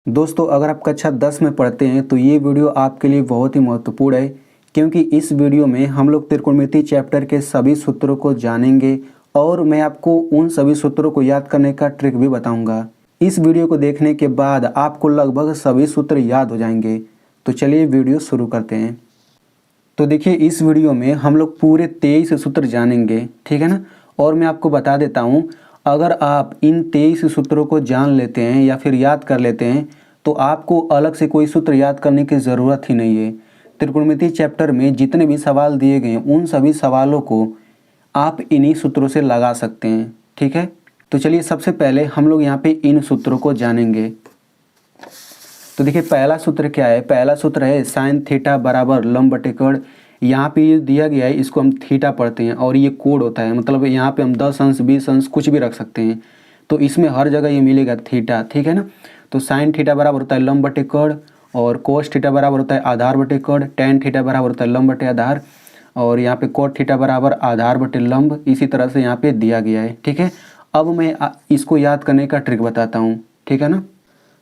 दोस्तों अगर आप कक्षा 10 में पढ़ते हैं तो ये वीडियो आपके लिए बहुत ही महत्वपूर्ण है, क्योंकि इस वीडियो में हम लोग त्रिकोणमिति चैप्टर के सभी सूत्रों को जानेंगे और मैं आपको उन सभी सूत्रों को याद करने का ट्रिक भी बताऊंगा। इस वीडियो को देखने के बाद आपको लगभग सभी सूत्र याद हो जाएंगे। तो चलिए वीडियो शुरू करते हैं। तो देखिए इस वीडियो में हम लोग पूरे 23 सूत्र जानेंगे, ठीक है ना। और मैं आपको बता देता हूँ, अगर आप इन 23 सूत्रों को जान लेते हैं या फिर याद कर लेते हैं तो आपको अलग से कोई सूत्र याद करने की ज़रूरत ही नहीं है। त्रिकोणमिति चैप्टर में जितने भी सवाल दिए गए हैं उन सभी सवालों को आप इन्हीं सूत्रों से लगा सकते हैं, ठीक है। तो चलिए सबसे पहले हम लोग यहाँ पे इन सूत्रों को जानेंगे। तो देखिए पहला सूत्र क्या है। पहला सूत्र है साइन थीटा बराबर लंब बटे कर्ण। यहाँ पे ये दिया गया है, इसको हम थीटा पढ़ते हैं और ये कोड होता है, मतलब यहाँ पे हम 10 अंश 20 अंश कुछ भी रख सकते हैं। तो इसमें हर जगह ये मिलेगा थीटा, ठीक है ना। तो साइन थीटा बराबर होता है लंब बटे कर्ण और कोस थीटा बराबर होता है आधार बटे कर्ण। टेन थीटा बराबर होता है लंब बटे आधार और यहाँ पे कोट थीटा बराबर आधार बटे लंब। इसी तरह से यहाँ पे दिया गया है, ठीक है। अब मैं इसको याद करने का ट्रिक बताता हूँ, ठीक है ना।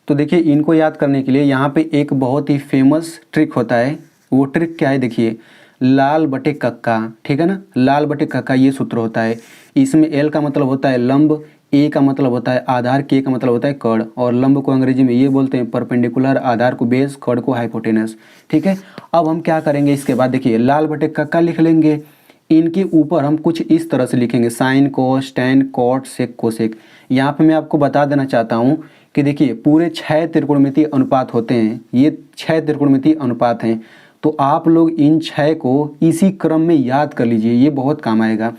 तो देखिए इनको याद करने के लिए यहाँ पे एक बहुत ही फेमस ट्रिक होता है। वो ट्रिक क्या है, देखिए लाल बटे कक्का, ठीक है ना। लाल बटे कक्का ये सूत्र होता है। इसमें एल का मतलब होता है लंब, ए का मतलब होता है आधार, के का मतलब होता है कर्ण और लंब को अंग्रेजी में ये बोलते हैं परपेंडिकुलर, आधार को बेस, कर्ण को हाइपोटेनस, ठीक है। अब हम क्या करेंगे, इसके बाद देखिए लाल बटे कक्का लिख लेंगे। इनके ऊपर हम कुछ इस तरह से लिखेंगे sine cos tan cot sec cosec. यहाँ पे मैं आपको बता देना चाहता हूँ कि देखिए पूरे 6 त्रिकोणमितीय अनुपात होते हैं। ये 6 त्रिकोणमितीय अनुपात हैं। तो आप लोग इन 6 को इसी क्रम में याद कर लीजिए, ये बहुत काम आएगा।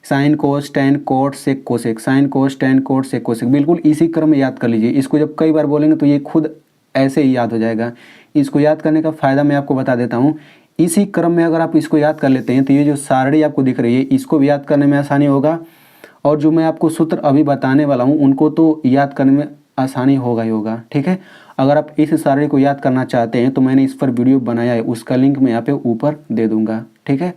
Sine cos tan cot sec cosec, sine cos tan cot sec cosec, बिल्कुल इसी क्रम में याद कर लीजिए। इसको जब कई बार बोलेंगे तो ये खुद ऐसे ही याद हो जाएगा। इसको याद करने का फ़ायदा मैं आपको बता देता हूँ। इसी क्रम में अगर आप इसको याद कर लेते हैं तो ये जो सारणी आपको दिख रही है इसको भी याद करने में आसानी होगा, और जो मैं आपको सूत्र अभी बताने वाला हूँ उनको तो याद करने में आसानी होगा ही होगा, ठीक है। अगर आप इस सारणी को याद करना चाहते हैं तो मैंने इस पर वीडियो बनाया है, उसका लिंक मैं यहाँ पे ऊपर दे दूंगा, ठीक है।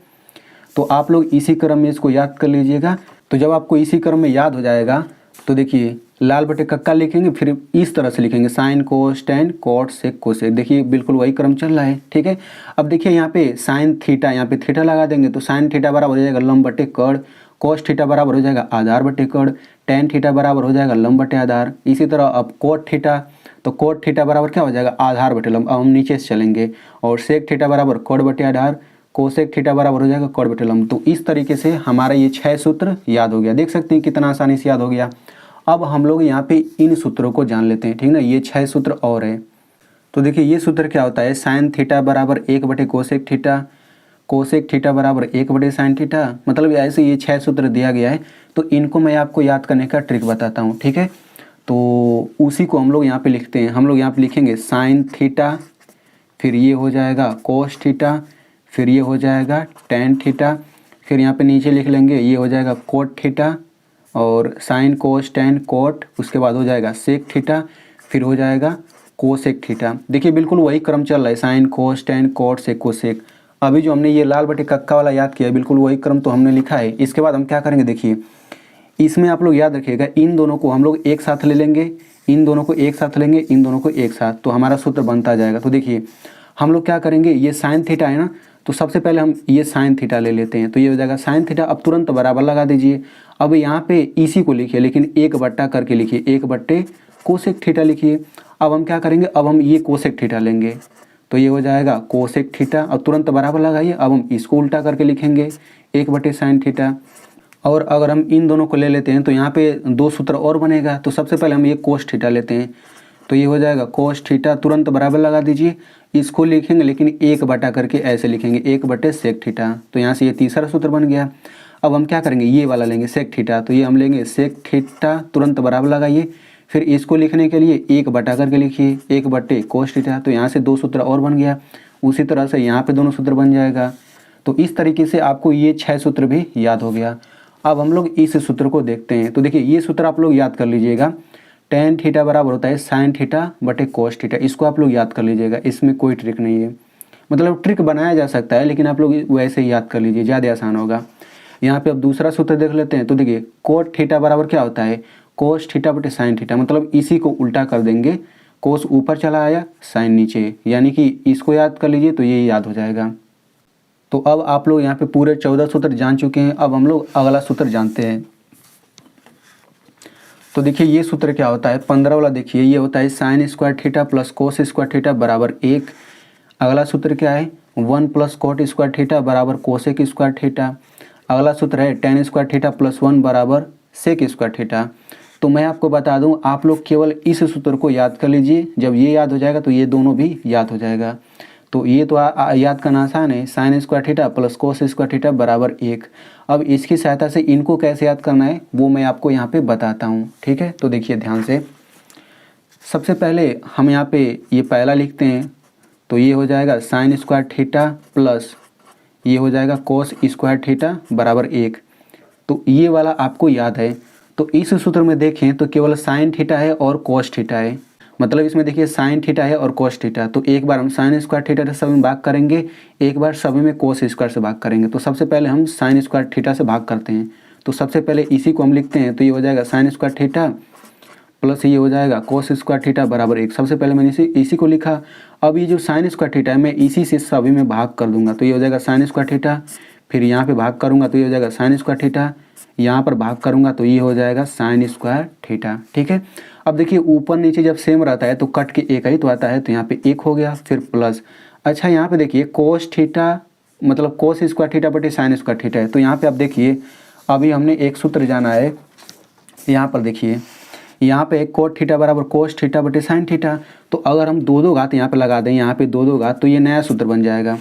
तो आप लोग इसी क्रम में इसको याद कर लीजिएगा। तो जब आपको इसी क्रम में याद हो जाएगा तो देखिए लाल बटे कक्का लिखेंगे, फिर इस तरह से लिखेंगे sine cos tan cot sec cosec. देखिए बिल्कुल वही क्रम चल रहा है, ठीक है। अब देखिए यहाँ पे साइन थीटा, यहाँ पे थीटा लगा देंगे तो साइन थीटा बराबर हो जाएगा लंब बटे कर्ण, कोस थीटा बराबर हो जाएगा आधार बटे कर्ण, टेन थीटा बराबर हो जाएगा लंब बटे आधार। इसी तरह अब कोट थीटा, तो कोट थीटा बराबर क्या हो जाएगा आधार बटे लंब। अब हम नीचे से चलेंगे और सेक थीटा बराबर कोट बटे आधार, कोसेक थीटा बराबर हो जाएगा कोट बटे लंब। तो इस तरीके से हमारा ये 6 सूत्र याद हो गया। देख सकते हैं कितना आसानी से याद हो गया। अब हम लोग यहाँ पे इन सूत्रों को जान लेते हैं, ठीक ना। ये 6 सूत्र और है। तो देखिए ये सूत्र क्या होता है, साइन थीटा बराबर 1 बटे कोसेक थीटा, कोसेक थीटा बराबर 1 बटे साइन थीटा। मतलब ऐसे ये 6 सूत्र दिया गया है। तो इनको मैं आपको याद करने का ट्रिक बताता हूँ, ठीक है। तो उसी को हम लोग यहाँ पे लिखते हैं। हम लोग यहाँ पे लिखेंगे साइन थीटा, फिर ये हो जाएगा कोस थीटा, फिर ये हो जाएगा टेन थीटा, फिर यहाँ पे नीचे लिख लेंगे ये हो जाएगा कोट थीटा और साइन कोस टेन कोट, उसके बाद हो जाएगा सेक थीटा, फिर हो जाएगा कोसेक थीटा। देखिए बिल्कुल वही क्रम चल रहा है, sine cos tan cot sec cosec. अभी जो हमने ये लाल बटे कक्का वाला याद किया बिल्कुल वही क्रम तो हमने लिखा है। इसके बाद हम क्या करेंगे, देखिए इसमें आप लोग याद रखिएगा इन दोनों को हम लोग एक साथ ले लेंगे, इन दोनों को एक साथ लेंगे, इन दोनों को एक साथ, तो हमारा सूत्र बनता जाएगा। तो देखिए हम लोग क्या करेंगे, ये साइन थीटा है ना, तो सबसे पहले हम ये साइन थीटा ले लेते हैं। तो ये हो जाएगा साइन थीटा। अब तुरंत बराबर लगा दीजिए। अब यहाँ पे इसी को लिखिए, लेकिन एक बट्टा करके लिखिए, एक बट्टे कोसेक थीटा लिखिए। अब हम क्या करेंगे, अब हम ये कोसेक थीटा लेंगे तो ये हो जाएगा कोसेक थीटा। अब तुरंत बराबर लगाइए। अब हम इसको उल्टा करके लिखेंगे, एक बटे साइन थीटा। और अगर हम इन दोनों को ले लेते हैं तो यहाँ पे 2 सूत्र और बनेगा। तो सबसे पहले हम ये कोस थीटा लेते हैं तो ये हो जाएगा कोस थीटा, तुरंत बराबर लगा दीजिए। इसको लिखेंगे लेकिन एक बटा करके ऐसे लिखेंगे, एक बटे सेक थीटा। तो यहाँ से ये तीसरा सूत्र बन गया। अब हम क्या करेंगे, ये वाला लेंगे सेक थीटा, तो ये हम लेंगे सेक थीटा, तुरंत बराबर लगाइए। फिर इसको लिखने के लिए एक बटा करके लिखिए, एक बटे कोस थीटा। तो यहाँ से 2 सूत्र और बन गया। उसी तरह से यहाँ पे दोनों सूत्र बन जाएगा। तो इस तरीके से आपको ये 6 सूत्र भी याद हो गया। अब हम लोग इस सूत्र को देखते हैं। तो देखिए ये सूत्र आप लोग याद कर लीजिएगा, टेन थीटा बराबर होता है साइन थीटा बटे कोस थीटा। इसको आप लोग याद कर लीजिएगा, इसमें कोई ट्रिक नहीं है। मतलब ट्रिक बनाया जा सकता है लेकिन आप लोग वैसे ही याद कर लीजिए, ज़्यादा आसान होगा। यहाँ पे अब दूसरा सूत्र देख लेते हैं। तो देखिए कोट थीटा बराबर क्या होता है, कोस थीटा बटे साइन थीटा। मतलब इसी को उल्टा कर देंगे, कोस ऊपर चला आया, साइन नीचे, यानी कि इसको याद कर लीजिए तो ये याद हो जाएगा। तो अब आप लोग यहाँ पे पूरे 14 सूत्र जान चुके हैं। अब हम लोग अगला सूत्र जानते हैं। तो देखिए ये सूत्र क्या होता है, 15 वाला देखिए, ये होता है sine square theta plus cos square theta बराबर 1। अगला सूत्र क्या है, 1 प्लस कोट स्क्वायर थीटा बराबर कोसेक स्क्वायर थीटा। अगला सूत्र है टेन स्क्वायर थीटा प्लस 1 बराबर सेक स्क्वायर थीटा। तो मैं आपको बता दूं, आप लोग केवल इस सूत्र को याद कर लीजिए। जब ये याद हो जाएगा तो ये दोनों भी याद हो जाएगा। तो ये तो याद करना आसान है, sine square theta plus cos square theta बराबर 1। अब इसकी सहायता से इनको कैसे याद करना है वो मैं आपको यहाँ पे बताता हूँ, ठीक है। तो देखिए ध्यान से, सबसे पहले हम यहाँ पे ये पहला लिखते हैं, तो ये हो जाएगा साइन स्क्वायर थीटा प्लस ये हो जाएगा कोस स्क्वायर थीटा बराबर 1। तो ये वाला आपको याद है। तो इस सूत्र में देखें तो केवल साइन थीटा है और कोस थीटा है, मतलब इसमें देखिए साइन थीटा है और कोस थीटा। तो एक बार हम साइन स्क्वायर थीटा से सभी में भाग करेंगे, एक बार सभी में कोस स्क्वायर से भाग करेंगे। तो सबसे पहले हम साइन स्क्वायर थीटा से भाग करते हैं। तो सबसे पहले इसी को हम लिखते हैं, तो ये हो जाएगा साइन स्क्वायर थीटा प्लस ये हो जाएगा कोस स्क्वायर थीटा बराबर 1। सबसे पहले मैंने इसी को लिखा। अब ये जो साइन स्क्वायर थीटा है मैं इसी से सभी में भाग कर दूंगा। तो ये हो जाएगा साइन स्क्वायर थीटा, फिर यहाँ पे भाग करूँगा तो ये हो जाएगा साइन स्क्वायर थीटा, यहाँ पर भाग करूँगा तो ये हो जाएगा साइन स्क्वायर थीटा, ठीक है। अब देखिए ऊपर नीचे जब सेम रहता है तो कट के एक ही तो आता है, तो यहाँ पे 1 हो गया, फिर प्लस। अच्छा यहाँ पे देखिए कोस थीटा मतलब कोस स्क्वायर थीटा बटे साइन स्क्वायर थीटा है। तो यहाँ पे आप देखिए अभी हमने एक सूत्र जाना है। यहाँ पर देखिए यहाँ पे कोट थीटा बराबर कोस थीटा बटे साइन थीटा। तो अगर हम दो घात यहाँ पे लगा दें, यहाँ पे दो घात, तो ये नया सूत्र बन जाएगा,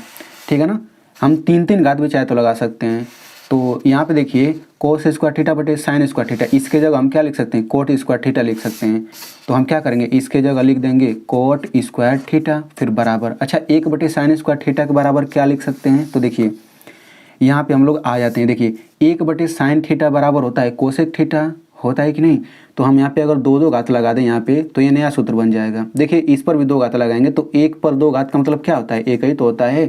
ठीक है ना। हम 3 घात भी चाहे तो लगा सकते हैं। तो यहाँ पे देखिए कोस स्क्वायर थीटा बटे साइन स्क्वायर थीटा, इसके जगह हम क्या लिख सकते हैं, कोट स्क्वायर थीटा लिख सकते हैं। तो हम क्या करेंगे, इसके जगह लिख देंगे कोट स्क्वायर थीटा, फिर बराबर। अच्छा 1 बटे साइन स्क्वायर थीटा के बराबर क्या लिख सकते हैं, तो देखिए यहाँ पे हम लोग आ जाते हैं। देखिए 1 बटे साइन थीटा बराबर होता है कोसेक थीटा, होता है कि नहीं। तो हम यहाँ पे अगर दो घात लगा दें यहाँ पे, तो ये नया सूत्र बन जाएगा। देखिए इस पर भी 2 घात लगाएंगे तो 1 पर 2 घात का मतलब क्या होता है, 1 ही तो होता है।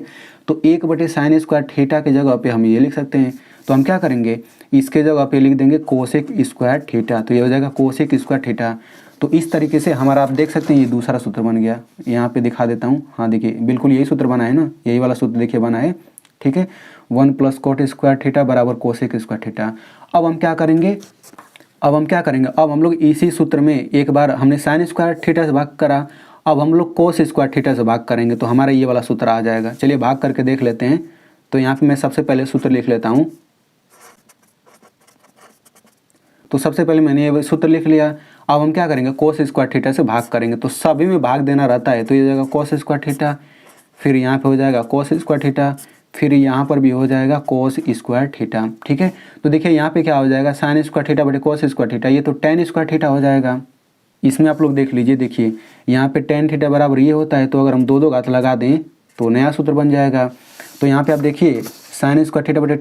तो 1 बटे साइन स्क्वायर थीटा के जगह पे हम ये लिख सकते हैं। तो हम क्या करेंगे, इसके जगह पे लिख देंगे कोसेक स्क्वायर थीटा, तो ये हो जाएगा कोसेक स्क्वायर थीटा। तो इस तरीके से हमारा आप देख सकते हैं ये दूसरा सूत्र बन गया। यहाँ पे दिखा देता हूँ, हाँ देखिए बिल्कुल यही सूत्र बना है ना, यही वाला सूत्र देखिए बना है, ठीक है। 1 प्लस कोट स्क्वायर थीटा बराबर कोसेक स्क्वायर थीटा। अब हम क्या करेंगे, अब हम लोग इसी सूत्र में एक बार हमने साइन स्क्वायर थीटा से भाग करा, अब हम लोग कोस स्क्वायर थीटा से भाग करेंगे, तो हमारा ये वाला सूत्र आ जाएगा। चलिए भाग करके देख लेते हैं। तो यहाँ पे मैं सबसे पहले सूत्र लिख लेता हूँ। तो सबसे पहले मैंने ये सूत्र लिख लिया। अब हम क्या करेंगे, कोस स्क्वायर थीटा से भाग करेंगे। तो सभी में भाग देना रहता है, तो ये हो जाएगा कोस स्क्वायर थीटा, फिर यहाँ पे हो जाएगा कोस स्क्वायर थीटा, फिर यहाँ पर भी हो जाएगा कोस स्क्वायर थीटा, ठीक है। तो देखिए यहाँ पे क्या हो जाएगा, साइन स्क्वायर थीटा बटे कोस स्क्वायर थीटा, ये तो टेन स्क्वायर थीटा हो जाएगा। इसमें आप लोग देख लीजिए, देखिए यहाँ पे टेन थीटा बराबर ये होता है। तो अगर हम दो घात लगा दें तो नया सूत्र बन जाएगा। तो यहाँ पे आप देखिए साइन स्क्वायर थीटा बटे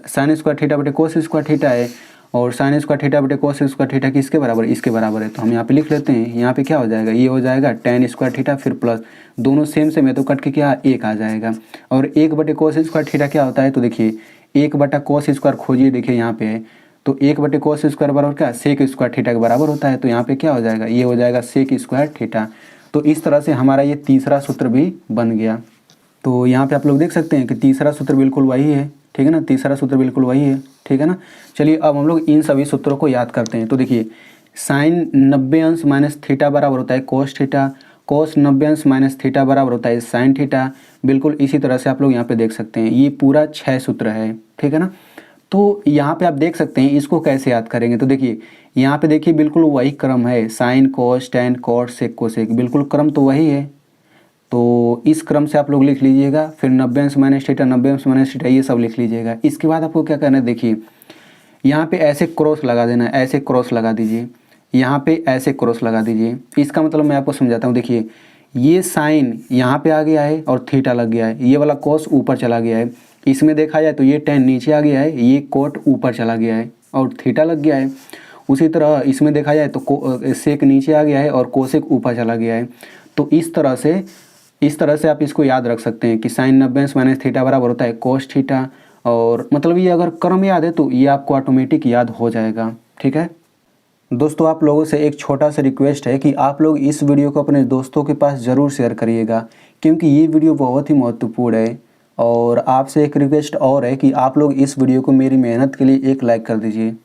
साइन स्क्वायर थीटा बटे कोस स्क्वायर थीटा है, और साइन स्क्वायर थीटा बटे कोस स्क्वायर थीटा किसके बराबर, इसके बराबर है। तो हम यहाँ पे लिख लेते हैं। यहाँ पे क्या हो जाएगा, ये हो जाएगा टेन स्क्वायर थीटा, फिर प्लस दोनों सेम है तो कट के क्या 1 आ जाएगा। और 1 बटे कोस स्क्वायर थीटा क्या होता है, तो देखिए 1 बटा कोस स्क्वायर खोजिए, देखिए यहाँ पे है। तो 1 बटे कोस स्क्वायर बराबर क्या, सेक स्क्वायर थीटा के बराबर होता है। तो यहाँ पे क्या हो जाएगा, ये हो जाएगा सेक स्क्वायर थीटा। तो इस तरह से हमारा ये तीसरा सूत्र भी बन गया। तो यहाँ पे आप लोग देख सकते हैं कि तीसरा सूत्र बिल्कुल वही है, ठीक है ना, तीसरा सूत्र बिल्कुल वही है, ठीक है ना। चलिए अब हम लोग इन सभी सूत्रों को याद करते हैं। तो देखिए साइन 90 अंश माइनस थीटा बराबर होता है कोस थीटा, कोस 90 अंश माइनस थीटा बराबर होता है साइन थीटा। बिल्कुल इसी तरह से आप लोग यहाँ पे देख सकते हैं, ये पूरा 6 सूत्र है, ठीक है ना। तो यहाँ पे आप देख सकते हैं इसको कैसे याद करेंगे। तो देखिए यहाँ पे देखिए बिल्कुल वही क्रम है, sine cos tan cot sec cosec, बिल्कुल क्रम तो वही है। तो इस क्रम से आप लोग लिख लीजिएगा। फिर 90 अंश माइनस थीटा, 90 अंश माइनस थीटा, ये सब लिख लीजिएगा। इसके बाद आपको क्या करना है, देखिए यहाँ पे ऐसे क्रॉस लगा देना है, ऐसे क्रॉस लगा दीजिए, यहाँ पे ऐसे क्रॉस लगा दीजिए। इसका मतलब मैं आपको समझाता हूँ। देखिए ये साइन यहाँ पे आ गया है और थीटा लग गया है, ये वाला कोस ऊपर चला गया है। इसमें देखा जाए तो ये टेन नीचे आ गया है, ये कोट ऊपर चला गया है और थीटा लग गया है। उसी तरह इसमें देखा जाए तो सेक नीचे आ गया है और कोसेक ऊपर चला गया है। तो इस तरह से आप इसको याद रख सकते हैं कि साइन 90 अंश माइनस थीटा बराबर होता है कोस थीटा। और मतलब ये अगर क्रम याद है तो ये आपको ऑटोमेटिक याद हो जाएगा, ठीक है। दोस्तों आप लोगों से एक छोटा सा रिक्वेस्ट है कि आप लोग इस वीडियो को अपने दोस्तों के पास ज़रूर शेयर करिएगा, क्योंकि ये वीडियो बहुत ही महत्वपूर्ण है। और आपसे एक रिक्वेस्ट और है कि आप लोग इस वीडियो को मेरी मेहनत के लिए एक लाइक कर दीजिए।